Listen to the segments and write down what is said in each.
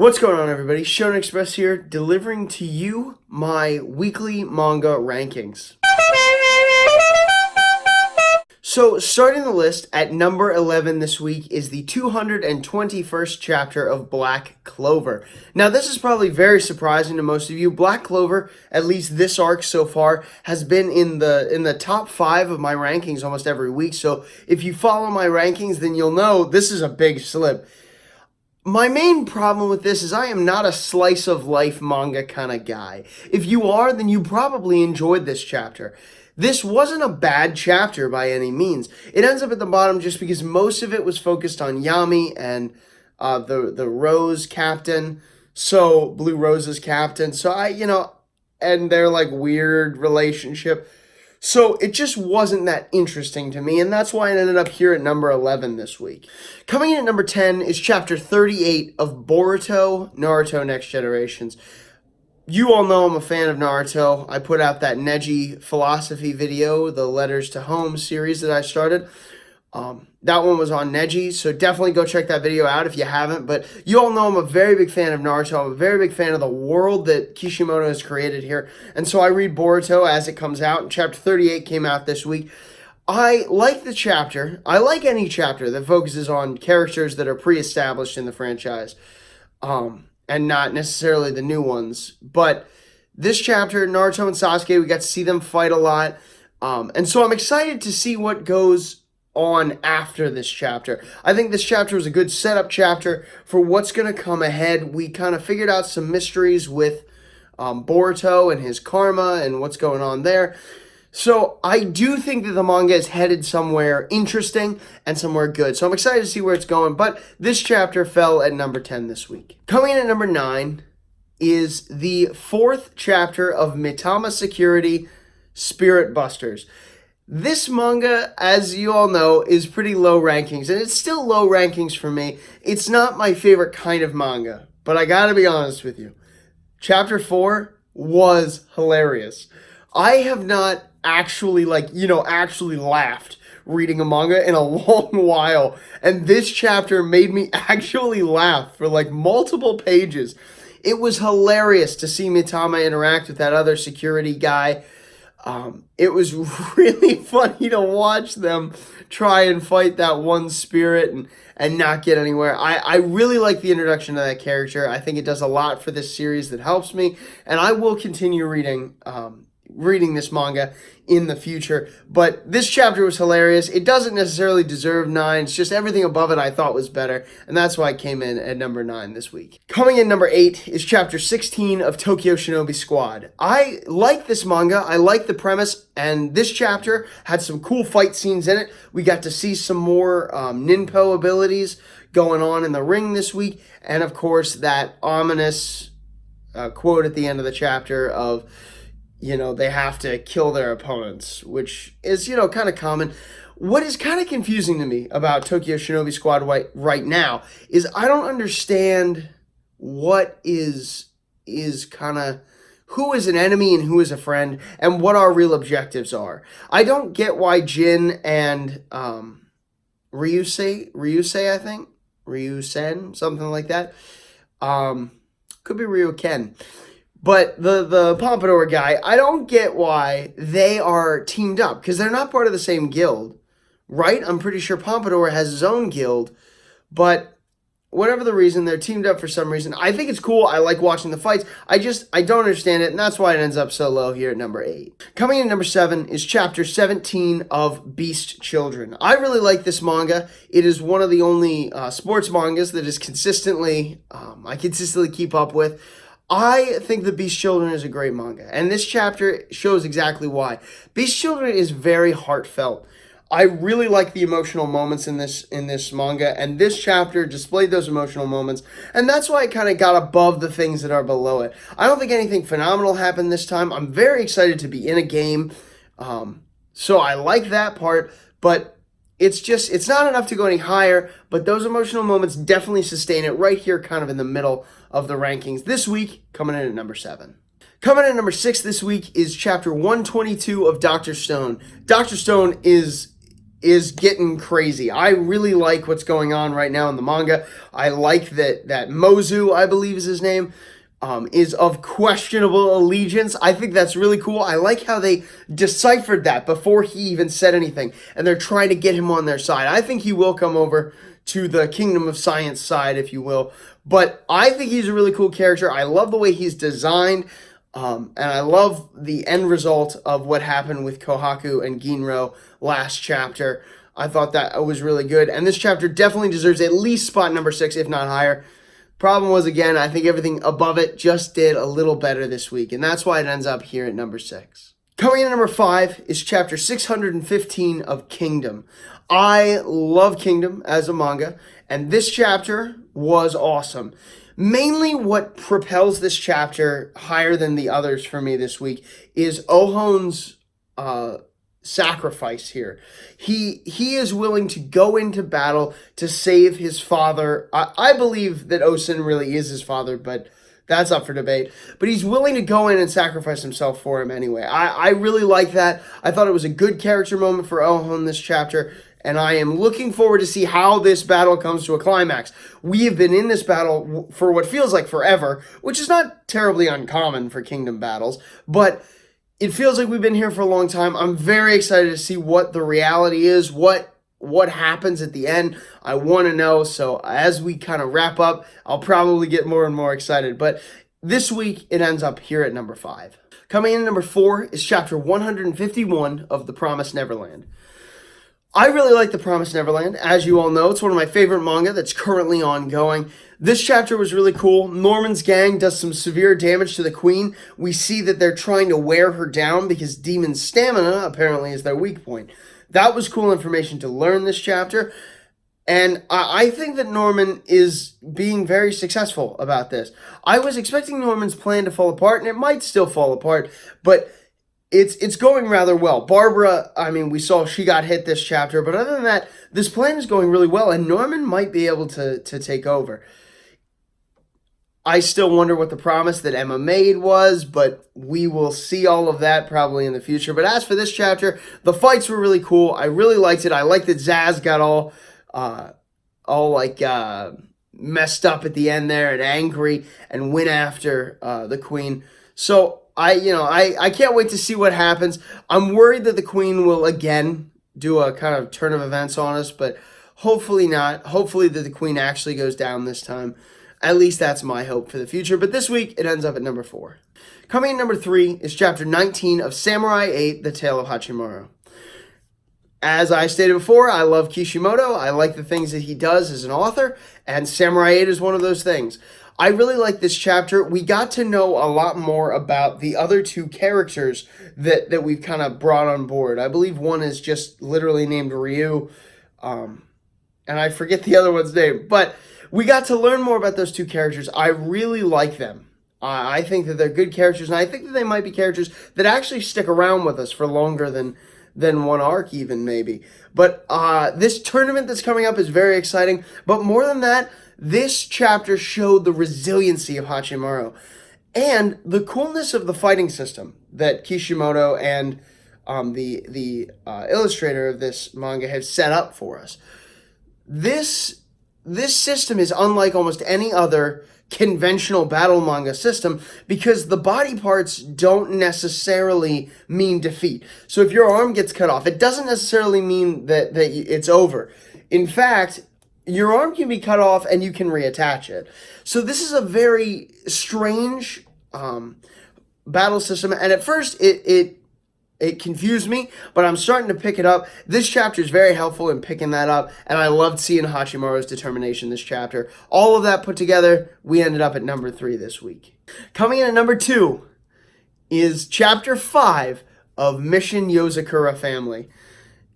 What's going on, everybody? Shonen Express here, delivering to you my weekly manga rankings. So, starting the list at number 11 this week is the 221st chapter of Black Clover. Now, this is probably very surprising to most of you. Black Clover, at least this arc so far, has been in the top 5 of my rankings almost every week. So, if you follow my rankings, then you'll know this is a big slip. My main problem with this is I am not a slice of life manga kind of guy. If you are, then you probably enjoyed this chapter. This wasn't a bad chapter by any means. It ends up at the bottom just because most of it was focused on Yami and the Rose captain, so Blue Rose's captain. So and their like weird relationship. So it just wasn't that interesting to me, and that's why it ended up here at number 11 this week. Coming in at number 10 is chapter 38 of Boruto, Naruto Next Generations. You all know I'm a fan of Naruto. I put out that Neji philosophy video, the Letters to Home series that I started. That one was on Neji, so definitely go check that video out if you haven't. But you all know I'm a very big fan of Naruto. I'm a very big fan of the world that Kishimoto has created here. And so I read Boruto as it comes out. And chapter 38 came out this week. I like the chapter. I like any chapter that focuses on characters that are pre-established in the franchise. And not necessarily the new ones. But this chapter, Naruto and Sasuke, we got to see them fight a lot. And so I'm excited to see what goes on after this chapter. I think this chapter was a good setup chapter for what's going to come ahead. We kind of figured out some mysteries with Boruto and his karma and what's going on there. So I do think that the manga is headed somewhere interesting and somewhere good. So I'm excited to see where it's going. But this chapter fell at number 10 this week. Coming in at number 9 is the 4th chapter of Mitama Security Spirit Busters. This manga, as you all know, is pretty low rankings, and it's still low rankings for me. It's not my favorite kind of manga, but I gotta be honest with you. Chapter 4 was hilarious. I have not actually, actually laughed reading a manga in a long while, and this chapter made me actually laugh for multiple pages. It was hilarious to see Mitama interact with that other security guy. It was really funny to watch them try and fight that one spirit and not get anywhere. I really like the introduction of that character. I think it does a lot for this series that helps me, and I will continue reading this manga in the future. But this chapter was hilarious. It doesn't necessarily deserve 9. It's just everything above it I thought was better, and that's why it came in at number 9 this week. Coming in number 8 is chapter 16 of Tokyo Shinobi Squad. I like this manga. I like the premise, and this chapter had some cool fight scenes in it. We got to see some more ninpo abilities going on in the ring this week, and of course that ominous quote at the end of the chapter of they have to kill their opponents, which is, kind of common. What is kind of confusing to me about Tokyo Shinobi Squad right now is I don't understand what is kind of, who is an enemy and who is a friend, and what our real objectives are. I don't get why Jin and Ryusei, I think? Ryusen, something like that. Could be Ryuken. But the Pompadour guy, I don't get why they are teamed up, because they're not part of the same guild, right? I'm pretty sure Pompadour has his own guild, but whatever the reason, they're teamed up for some reason. I think it's cool. I like watching the fights. I don't understand it, and that's why it ends up so low here at number 8. Coming in at number 7 is chapter 17 of Beast Children. I really like this manga. It is one of the only sports mangas that is I consistently keep up with. I think the Beast Children is a great manga, and this chapter shows exactly why. Beast Children is very heartfelt. I really like the emotional moments in this manga, and this chapter displayed those emotional moments, and that's why it kind of got above the things that are below it. I don't think anything phenomenal happened this time. I'm very excited to be in a game, so I like that part, but it's not enough to go any higher, but those emotional moments definitely sustain it right here, kind of in the middle of the rankings this week, coming in at number 7. Coming in at number 6 this week is chapter 122 of Dr. Stone. Dr. Stone is is getting crazy. I really like what's going on right now in the manga. I like that Mozu, I believe is his name, is of questionable allegiance. I think that's really cool. I like how they deciphered that before he even said anything, and they're trying to get him on their side. I think he will come over to the Kingdom of Science side, if you will. But I think he's a really cool character. I love the way he's designed, and I love the end result of what happened with Kohaku and Ginro last chapter. I thought that was really good, and this chapter definitely deserves at least spot number 6, if not higher. Problem was, again, I think everything above it just did a little better this week, and that's why it ends up here at number 6. Coming in at number 5 is chapter 615 of Kingdom. I love Kingdom as a manga, and this chapter was awesome. Mainly what propels this chapter higher than the others for me this week is Ohon's sacrifice here. He is willing to go into battle to save his father. I believe that Osen really is his father, but that's up for debate. But he's willing to go in and sacrifice himself for him anyway. I really like that. I thought it was a good character moment for Ohon this chapter, and I am looking forward to see how this battle comes to a climax. We have been in this battle for what feels like forever, which is not terribly uncommon for Kingdom battles, but it feels like we've been here for a long time. I'm very excited to see what the reality is, what happens at the end. I want to know, so as we kind of wrap up, I'll probably get more and more excited. But this week, it ends up here at number 5. Coming in at number 4 is chapter 151 of The Promised Neverland. I really like The Promised Neverland. As you all know, it's one of my favorite manga that's currently ongoing. This chapter was really cool. Norman's gang does some severe damage to the queen. We see that they're trying to wear her down because demon stamina apparently is their weak point. That was cool information to learn this chapter. And I think that Norman is being very successful about this. I was expecting Norman's plan to fall apart, and it might still fall apart, but it's going rather well. Barbara, I mean, we saw she got hit this chapter, but other than that, this plan is going really well, and Norman might be able to take over. I still wonder what the promise that Emma made was, but we will see all of that probably in the future. But as for this chapter, the fights were really cool. I really liked it. I liked that Zaz got all messed up at the end there and angry and went after the queen. So I can't wait to see what happens. I'm worried that the queen will again do a kind of turn of events on us, but hopefully not. Hopefully that the queen actually goes down this time. At least that's my hope for the future. But this week, it ends up at number 4. Coming in number 3 is chapter 19 of Samurai 8, The Tale of Hachimaru. As I stated before, I love Kishimoto. I like the things that he does as an author, and Samurai 8 is one of those things. I really like this chapter. We got to know a lot more about the other 2 characters that we've kind of brought on board. I believe one is just literally named Ryu, and I forget the other one's name, but we got to learn more about those 2 characters. I really like them. I think that they're good characters, and I think that they might be characters that actually stick around with us for longer than one arc even, maybe. But this tournament that's coming up is very exciting. But more than that, this chapter showed the resiliency of Hachimaru and the coolness of the fighting system that Kishimoto and the illustrator of this manga have set up for us. This system is unlike almost any other conventional battle manga system because the body parts don't necessarily mean defeat. So if your arm gets cut off, it doesn't necessarily mean that it's over. In fact, your arm can be cut off and you can reattach it. So this is a very strange battle system, and at first it confused me, but I'm starting to pick it up. This chapter is very helpful in picking that up, and I loved seeing Hachimaru's determination this chapter. All of that put together, we ended up at number 3 this week. Coming in at number 2 is chapter 5 of Mission Yozakura Family.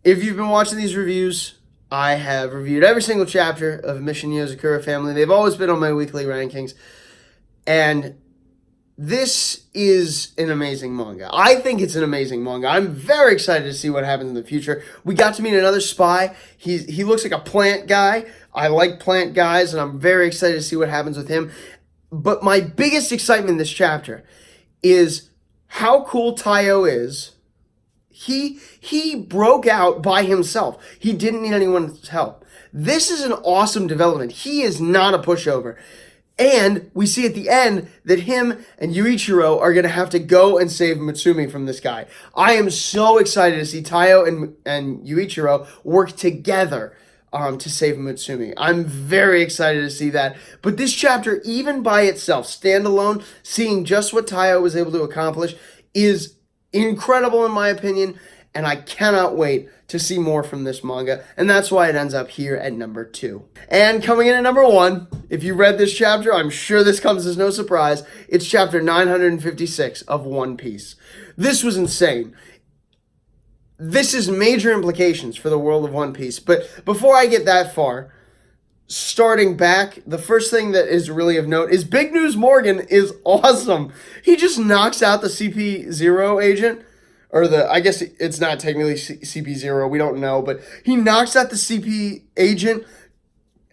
If you've been watching these reviews, I have reviewed every single chapter of Mission Yozakura Family. They've always been on my weekly rankings, and this is an amazing manga. I think it's an amazing manga. I'm very excited to see what happens in the future. We got to meet another spy. He looks like a plant guy. I like plant guys, and I'm very excited to see what happens with him. But my biggest excitement in this chapter is how cool Taiyo is. He broke out by himself. He didn't need anyone's help. This is an awesome development. He is not a pushover. And we see at the end that him and Yuichiro are going to have to go and save Mutsumi from this guy. I am so excited to see Taiyo and Yuichiro work together to save Mutsumi. I'm very excited to see that. But this chapter, even by itself, standalone, seeing just what Taiyo was able to accomplish, is incredible in my opinion. And I cannot wait to see more from this manga. And that's why it ends up here at number 2. And coming in at number 1, if you read this chapter, I'm sure this comes as no surprise. It's chapter 956 of One Piece. This was insane. This is major implications for the world of One Piece. But before I get that far, starting back, the first thing that is really of note is Big News Morgan is awesome. He just knocks out the CP0 agent. Or I guess it's not technically CP0, we don't know, but he knocks out the CP agent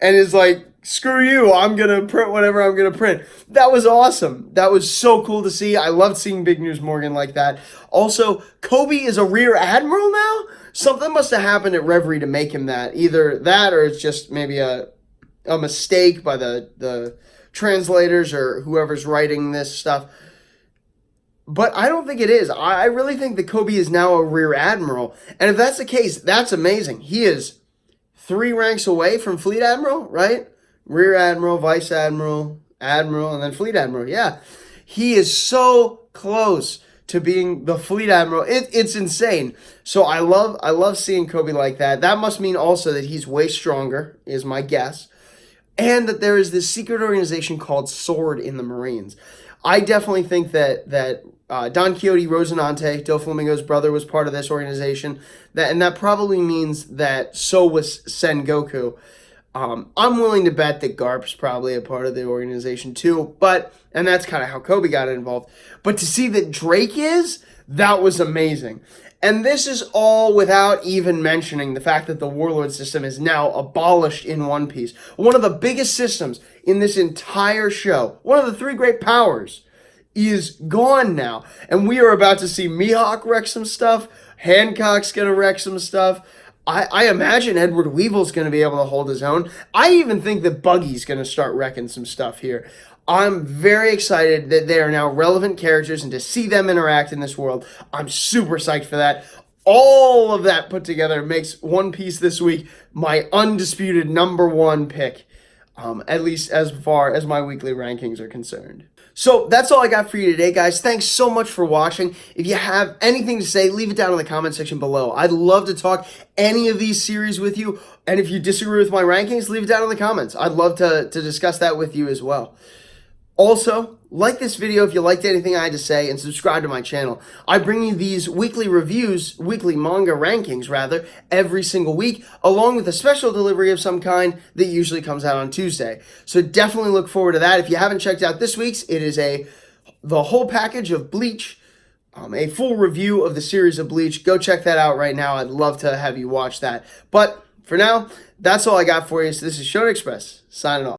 and is like, screw you, I'm going to print whatever I'm going to print. That was awesome. That was so cool to see. I loved seeing Big News Morgan like that. Also, Kobe is a rear admiral now? Something must have happened at Reverie to make him that. Either that or it's just maybe a mistake by the translators or whoever's writing this stuff. But I don't think it is. I really think that Kobe is now a rear admiral. And if that's the case, that's amazing. He is 3 ranks away from fleet admiral, right? Rear admiral, vice admiral, admiral, and then fleet admiral. Yeah. He is so close to being the fleet admiral. It's insane. So I love seeing Kobe like that. That must mean also that he's way stronger, is my guess. And that there is this secret organization called SWORD in the Marines. I definitely think that Don Quixote Rocinante, Doflamingo's brother, was part of this organization. And that probably means that so was Sengoku. I'm willing to bet that Garp's probably a part of the organization too. And that's kind of how Kobe got involved. But to see that Drake is, that was amazing. And this is all without even mentioning the fact that the Warlord system is now abolished in One Piece. One of the biggest systems in this entire show, one of the 3 great powers, is gone now. And we are about to see Mihawk wreck some stuff. Hancock's going to wreck some stuff. I imagine Edward Weevil's going to be able to hold his own. I even think that Buggy's going to start wrecking some stuff here. I'm very excited that they are now relevant characters and to see them interact in this world. I'm super psyched for that. All of that put together makes One Piece this week my undisputed number 1 pick, at least as far as my weekly rankings are concerned. So that's all I got for you today, guys. Thanks so much for watching. If you have anything to say, leave it down in the comment section below. I'd love to talk any of these series with you. And if you disagree with my rankings, leave it down in the comments. I'd love to discuss that with you as well. Also, like this video if you liked anything I had to say, and subscribe to my channel. I bring you these weekly reviews, weekly manga rankings rather, every single week, along with a special delivery of some kind that usually comes out on Tuesday. So definitely look forward to that. If you haven't checked out this week's, it is the whole package of Bleach, a full review of the series of Bleach. Go check that out right now. I'd love to have you watch that. But for now, that's all I got for you. So this is Shonen Express, signing off.